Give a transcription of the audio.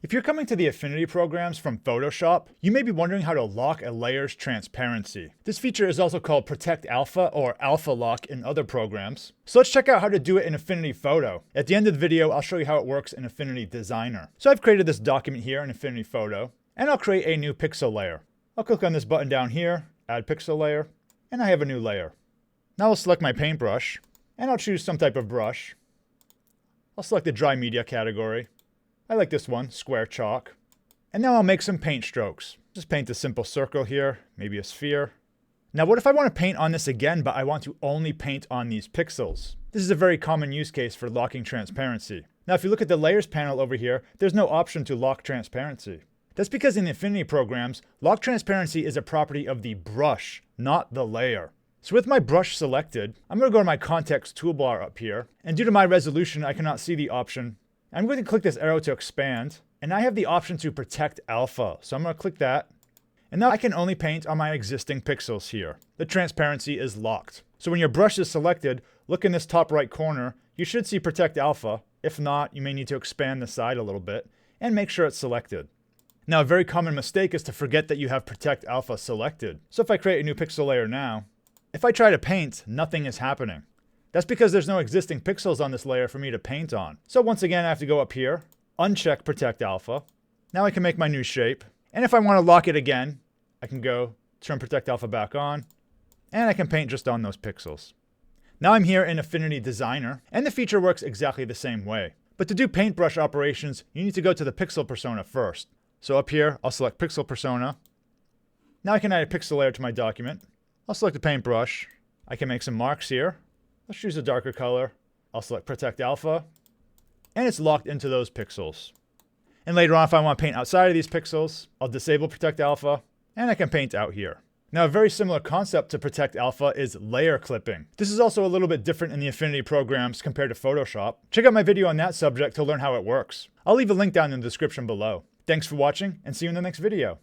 If you're coming to the Affinity programs from Photoshop, you may be wondering how to lock a layer's transparency. This feature is also called Protect Alpha or Alpha Lock in other programs. So let's check out how to do it in Affinity Photo. At the end of the video, I'll show you how it works in Affinity Designer. So I've created this document here in Affinity Photo, and I'll create a new pixel layer. I'll click on this button down here, Add Pixel Layer, and I have a new layer. Now I'll select my paintbrush, and I'll choose some type of brush. I'll select the dry media category. I like this one, square chalk. And now I'll make some paint strokes. Just paint a simple circle here, maybe a sphere. Now what if I want to paint on this again, but I want to only paint on these pixels? This is a very common use case for locking transparency. Now if you look at the layers panel over here, there's no option to lock transparency. That's because in the Affinity programs, lock transparency is a property of the brush, not the layer. So with my brush selected, I'm going to go to my context toolbar up here, and due to my resolution, I cannot see the option. I'm going to click this arrow to expand, and I have the option to protect alpha. So I'm going to click that. And now I can only paint on my existing pixels here. The transparency is locked. So when your brush is selected, look in this top right corner, you should see protect alpha. If not, you may need to expand the side a little bit and make sure it's selected. Now a very common mistake is to forget that you have protect alpha selected. So if I create a new pixel layer now, if I try to paint, nothing is happening. That's because there's no existing pixels on this layer for me to paint on. So once again, I have to go up here, uncheck Protect Alpha. Now I can make my new shape. And if I want to lock it again, I can go turn Protect Alpha back on, and I can paint just on those pixels. Now I'm here in Affinity Designer, and the feature works exactly the same way. But to do paintbrush operations, you need to go to the pixel persona first. So up here, I'll select Pixel Persona. Now I can add a pixel layer to my document. I'll select the paintbrush. I can make some marks here. Let's choose a darker color. I'll select Protect Alpha, and it's locked into those pixels. And later on, if I want to paint outside of these pixels, I'll disable Protect Alpha, and I can paint out here. Now, a very similar concept to Protect Alpha is layer clipping. This is also a little bit different in the Affinity programs compared to Photoshop. Check out my video on that subject to learn how it works. I'll leave a link down in the description below. Thanks for watching, and see you in the next video.